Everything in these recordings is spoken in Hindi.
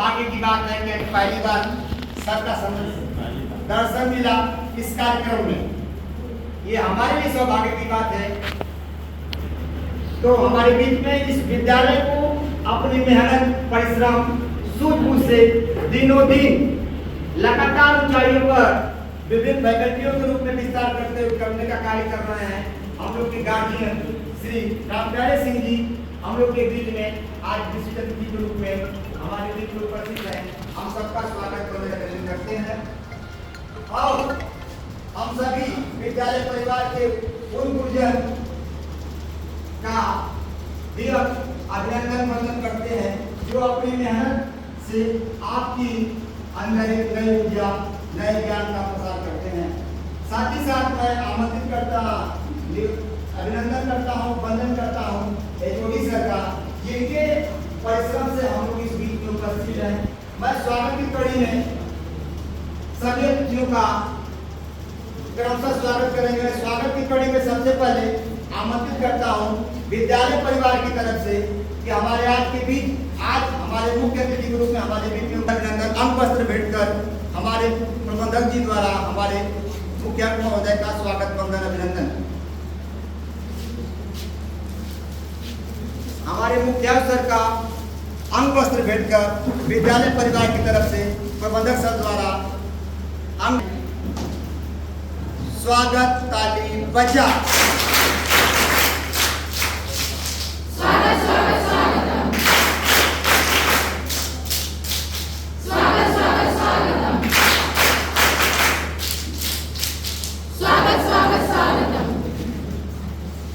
आगे की बात है कि पहली बार सर का दर्शन मिला इस कार्यक्रम में। ये हमारे लिए सौभाग्य की बात है। तो हमारे बीच में इस विद्यालय को अपनी मेहनत, परिश्रम, सूझबूझ से दिनों दिन लगातार ऊंचाइयों पर विभिन्न फैकल्टियों के रूप में विस्तार करने का कार्य कर रहे हैं। हम लोग के गार्जियन श्री रामप्यारे सिंह जी हम लोग के बीच में आज विशिष्ट अतिथि के रूप में हमारे बीच में उपस्थित हैं। हम सबका स्वागत करते हैं और हम सभी विद्यालय परिवार के उन गुरुजन का अभिनंदन वंदन करते हैं जो अपनी मेहनत से आपकी अंदर एक नई ऊर्जा, नए ज्ञान का प्रसार करते हैं। साथ ही साथ मैं आमंत्रित करता अभिनंदन करता हूँ, वंदन करता हूँ एचओडी सर का, जिनके परिश्रम से हम लोग इस बीच में उपस्थित हैं। मैं स्वागत की कड़ी में सभी अतिथियों का क्रमशः स्वागत करेंगे। स्वागत की कड़ी में सबसे पहले आमंत्रित करता हूँ विद्यालय परिवार की तरफ से कि हमारे आज के बीच आज हमारे मुख्य अतिथि के रूप में हमारे बीच में अभिनंदन अंक वस्त्र भेंट कर हमारे प्रबंधक जी द्वारा हमारे मुख्य महोदय का स्वागत वंदन अभिनंदन। हमारे मुखिया सर का अंक वस्त्र भेंट कर विद्यालय परिवार की तरफ से प्रबंधक सर द्वारा अंक स्वागत ताली बजा।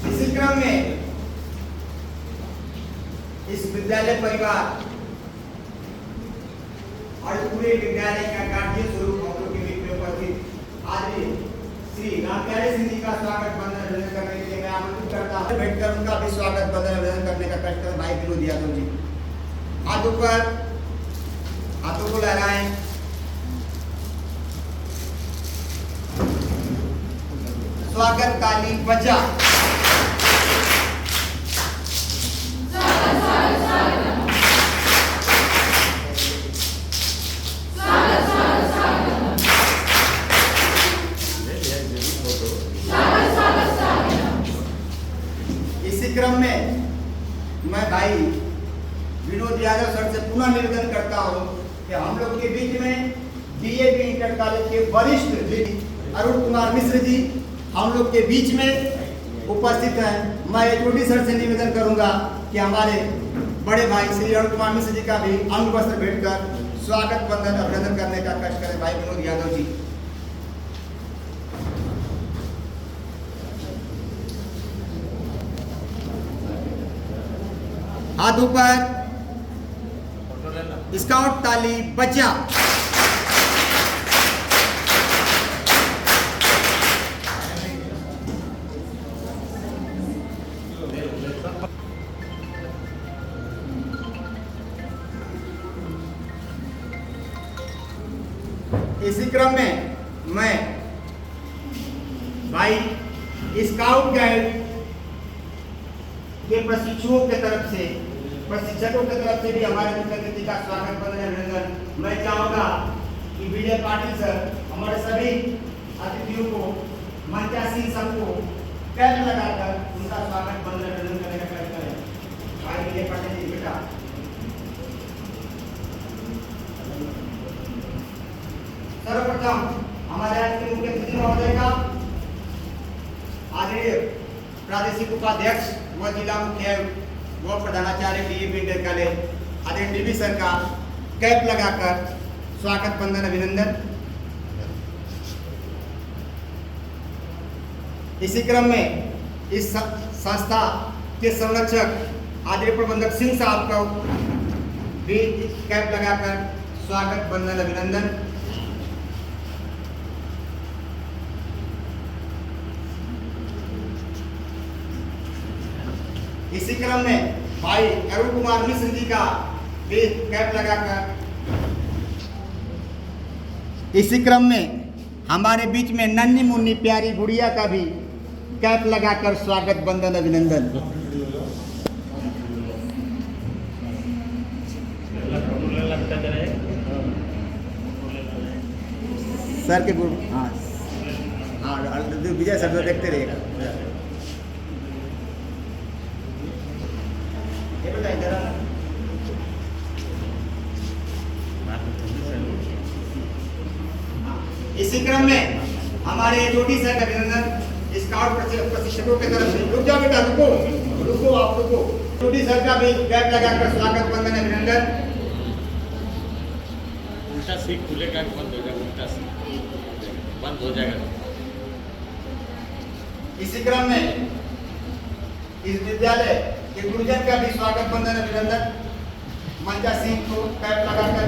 इसी क्रम में इस विद्यालय परिवार और पूरे विद्यालय का गार्जियन स्वरूप हम लोग के बीच में उपस्थित आदरणीय श्री रामप्यारे सिंह जी का स्वागत वंदन अभिनंदन करने के लिए मैं आमंत्रित करता हूं। बैठकर उनका भी स्वागत वंदन अभिनंदन करने का कष्ट कर भाई विनोद यादव जी हाथों को लहराएं। स्वागत ताली बजा। इसी क्रम में मैं भाई विनोद यादव सर से पुनः निवेदन करता हूं कि हम लोग के बीच में डीएवी इंटर कॉलेज के वरिष्ठ अरुण कुमार मिश्र जी हम लोग के बीच में उपस्थित हैं। मैं एचओडी सर से निवेदन करूंगा कि हमारे बड़े भाई श्री अरुण कुमार मिश्र जी का भी अंग वस्त्र भेंट कर स्वागत वंदन अभिनंदन करने का कष्ट करें भाई विनोद यादव जी। हाथ ऊपर, स्काउट ताली बजा। इसी क्रम में मैं भाई स्काउट गाइड के प्रशिक्षकों की तरफ से भी हमारे मुख्य अतिथि का स्वागत वंदन अभिनंदन। मैं चाहूंगा कि विजय पाटिल सर हमारे सभी अतिथियों को मंचासीन सबको कैप लगाकर उनका स्वागत वंदन अभिनंदन करने का प्रयास करें। भाई विजय पाटिल जी बेटा। सर्वप्रथम हमारे आज के मुख्य अतिथि महोदय का आदरणीय प्रादेशिक उपाध्यक्ष व जिला मुख्य व प्रधानाचार्य डीएवी इंटर कॉलेज आदरणीय डीबी सर का कैप लगाकर स्वागत वंदन अभिनंदन। इसी क्रम में इस संस्था के संरक्षक आदरणीय प्रबंधक सिंह साहब का भी कैप लगाकर स्वागत वंदन अभिनंदन। इसी क्रम में भाई अरुण कुमार मिश्र जी का भी कैप लगाकर इसी क्रम में हमारे बीच में नन्ही मुन्नी प्यारी गुड़िया का भी कैप लगाकर स्वागत वंदन अभिनंदन। लगता है सर के गुरु, हाँ हाँ, विजय सर देखते रहिएगा। ये बताइए जरा। इसी क्रम में हमारे एचओडी सर का अभिनंदन स्काउट प्रशिक्षकों की तरफ से। रुक जाओ बेटा, रुको रुको, आप रुको। एचओडी सर का भी कैप लगाकर स्वागत वंदन अभिनंदन। उल्टा सीट खुलेगा, बंद हो जाएगा, उल्टा सीट बंद हो जाएगा। इसी क्रम में इस विद्यालय के गुरुजन का भी स्वागत वंदन अभिनंदन। मंजा सिंह को कैप लगाकर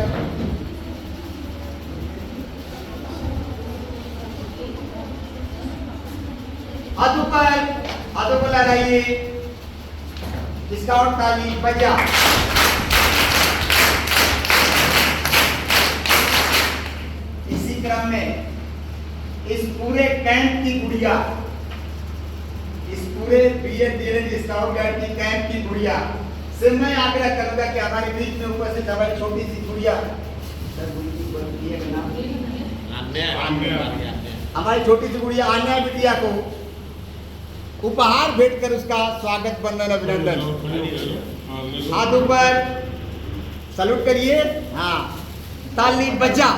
हाथों को लगाइए। स्काउट ताली बजा। इसी क्रम में इस पूरे कैंप की गुड़िया, इस पूरे BED स्काउट गाइड की कैंप की गुड़िया से मैं आग्रह करूंगा कि हमारे बीच में उपस्थित हमारी छोटी सी गुड़िया, हमारी छोटी सी गुड़िया आन्या बिटिया को उपहार भेंट कर उसका स्वागत वंदन अभिनंदन। हाथ ऊपर, सलूट करिए। हाँ, ताली बजा।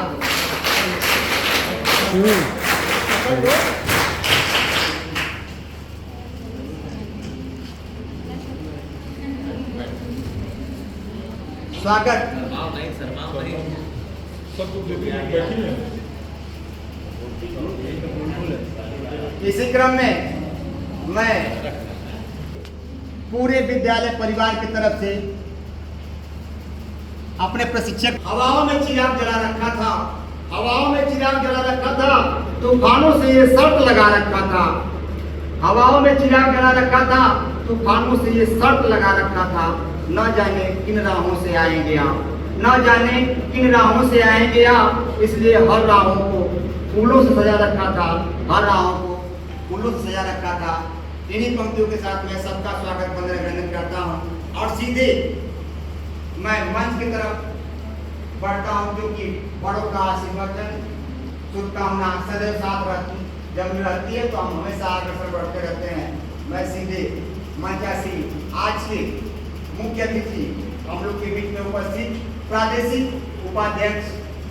स्वागत। इसी क्रम में मैं पूरे विद्यालय परिवार की तरफ से अपने प्रशिक्षक, हवाओं में चिराग जला रखा था, हवाओं में चिराग जला रखा था, तूफानों से ये शर्त लगा रखा था, हवाओं में चिराग जला रखा था, तूफानों से ये शर्त लगा रखा था, न जाने किन राहों से आएंगे आप, न जाने किन राहों से आएंगे आप, इसलिए हर राहों को फूलों से सजा रखा था, हर राहों को फूलों से सजा रखा था। इन्हीं पंक्तियों के साथ मैं सबका स्वागत वंदन अभिनंदन करता हूँ और सीधे मैं मंच की तरफ बढ़ता हूँ, क्योंकि बड़ों का आशीर्वाद, शुभकामना सदैव साथ रहती, जब रहती है तो हम हमेशा अग्रसर बढ़ते रहते हैं। मैं सीधे मंचासी आज के मुख्य अतिथि हम लोग के बीच में उपस्थित प्रादेशिक उपाध्यक्ष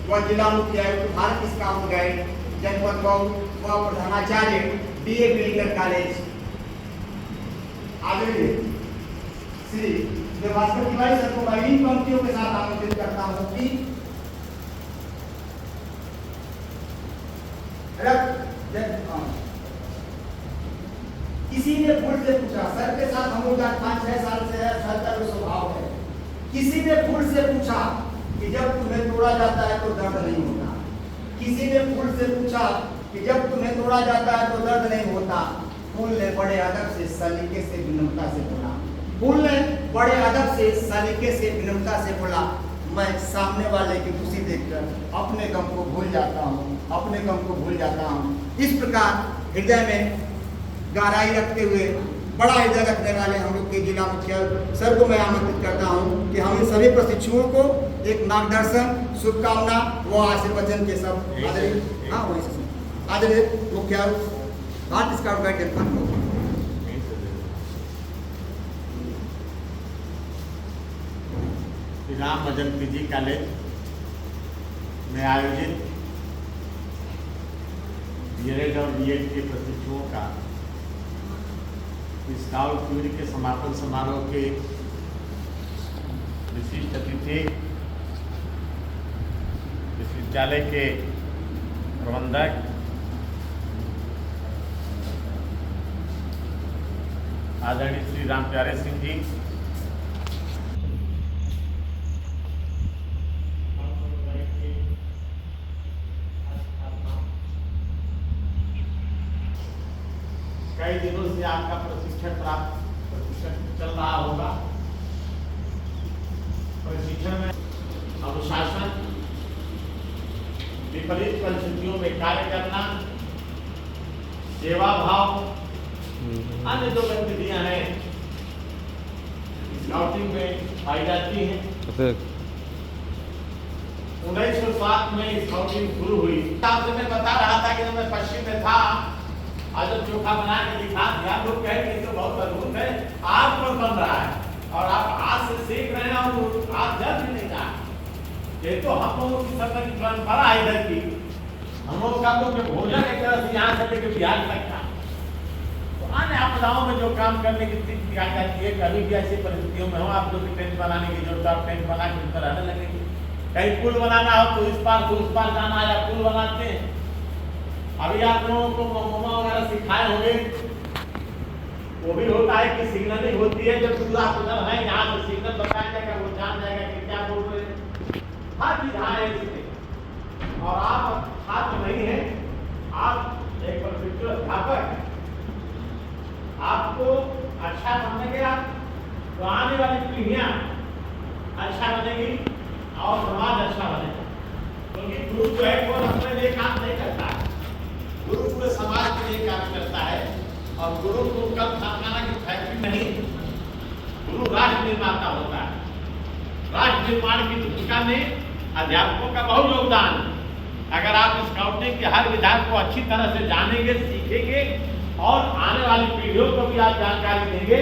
व जिला मुख्य आयुक्त भारत स्काउट गाइड जनपद मऊ व प्रधानाचार्य DAV इंटर कॉलेज आदरणीय श्री देवास्कर तिवारी सर को मैं इन पंक्तियों के साथ आमंत्रित करता हूं कि किसी ने भूल से पूछा, सर के साथ हम लोग 5-6 साल से है, सर का जो स्वभाव है, किसी ने भूल से पूछा कि जब तुम्हें तोड़ा जाता है तो दर्द नहीं होता, किसी ने भूल से पूछा कि जब तुम्हें तोड़ा जाता है तो दर्द नहीं होता। फूल ने बड़े अदब से सलीके से विनम्रता से बोला, फूल ने बड़े अदब से सलीके से विनम्रता से बोला, मैं सामने वाले की खुशी देखकर अपने गम को भूल जाता हूँ, अपने गम को भूल जाता हूँ। इस प्रकार हृदय में गहराई रखते हुए, बड़ा हृदय रखने वाले हम लोग के जिला मुखिया सर को मैं आमंत्रित करता हूँ कि हम इन सभी प्रशिक्षुओं को एक मार्गदर्शन, शुभकामना व आशीर्वचन के सब आदरणीय मुखिया भारत स्काउट गाइड जनपद राम भजन पीजी कॉलेज में आयोजित BED और BED के प्रशिक्षुओं का स्काउट शिविर के समापन समारोह के विशिष्ट अतिथि विश्वविद्यालय के प्रबंधक आदरणीय श्री राम प्यारे सिंह जी, कई दिनों से आपका प्रशिक्षण चल रहा होगा। प्रशिक्षण में अनुशासन, विपरीत परिस्थितियों में कार्य करना, सेवा भाव, अन्य जो गतिविधियां हैं स्काउटिंग में पाई जाती हैं। 1960 बाद में स्काउटिंग शुरू हुई। साहब से मैं बता रहा था कि जब मैं पश्चिम में था, आज जब चोखा बना के दिखा दिया, लोग कहे कि तो बहुत अद्भुत है, आग पर बन रहा है और आप हाथ से सेक रहे हैं और हाथ जल भी नहीं रहा। ये तो हम लोगों की सफर की परंपरा है इधर की। हम लोग का तो भोजन एक तरह से यहाँ से लेकर बिहार तक था। तो अन्य आपदाओं में जो काम करने की स्थिति दिखाई जाती है, कभी भी ऐसी परिस्थितियों में हो आप लोग टेंट बनाने की जरूरत, आप टेंट बना के ऊपर रहने लगेंगे। कहीं पुल बनाना हो तो इस पार से उस पार जाना या पुल बनाते हैं। अभी आप लोगों को मोमा वगैरह सिखाए होंगे, वो भी होता है कि सिग्नलिंग होती है, जब पूरा उधर है यहाँ से सिग्नल बताया जाएगा, वो जान जाएगा कि क्या बोल रहे हैं। हर चीज है इसमें। और आप छात्र नहीं है, आप एक पर्टिकुलर अध्यापक, आपको अच्छा बनेंगे आप तो आने वाली पीढ़ियां अच्छा बनेगी और समाज अच्छा बनेगा। क्योंकि गुरु जो है वो अपने लिए काम नहीं करता है, गुरु पूरे समाज के लिए काम करता है। और गुरु को कब कारखाना की फैक्ट्री नहीं, गुरु राष्ट्र निर्माता होता है। राष्ट्र निर्माण की भूमिका में अध्यापकों का बहुत योगदान है। अगर आप स्काउटिंग के हर विधान को अच्छी तरह से जानेंगे, सीखेंगे और आने वाली पीढ़ियों को भी आप जानकारी देंगे,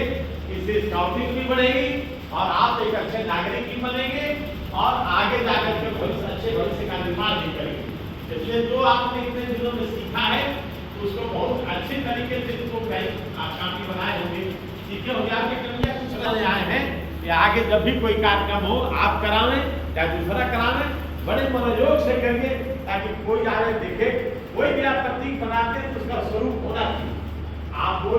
इससे स्काउटिंग भी बढ़ेगी और आप एक अच्छे नागरिक भी बनेंगे और आगे जाकर के भविष्य अच्छे भविष्य का निर्माण भी करेंगे। इसलिए जो आपने इतने दिनों में सीखा है उसको बहुत अच्छे तरीके से इसको काफी बनाए होंगे, सीखे होंगे। आपके कन्या कुछ बनाने आए हैं कि आगे जब भी कोई कार्यक्रम हो आप करावें या दूसरा करावें, बड़े मनोयोग से करिए ताकि कोई आगे देखे। कोई भी आप प्रतीक बनाते हैं तो उसका स्वरूप होना चाहिए। आप वो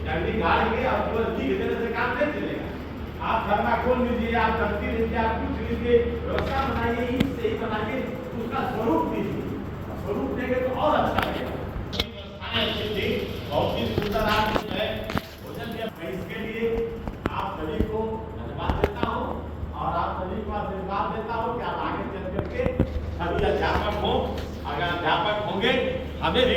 जल्दी गाड़ेंगे और केवल लिख देने से काम नहीं चलेगा। आप थर्माकोल लीजिए, आप धरती लीजिए, आप कुछ लीजिए, व्यवस्था बनाइए, इससे ही बना के उसका स्वरूप दीजिए। स्वरूप देंगे तो और अच्छा लगेगा। बहुत ही सुंदर आप जो है भोजन दिया, मैं इसके लिए आप सभी को धन्यवाद देता हूँ और आप सभी को आशीर्वाद देता हूँ कि आप आगे चल करके सभी अध्यापक हों। अगर अध्यापक होंगे हमें भी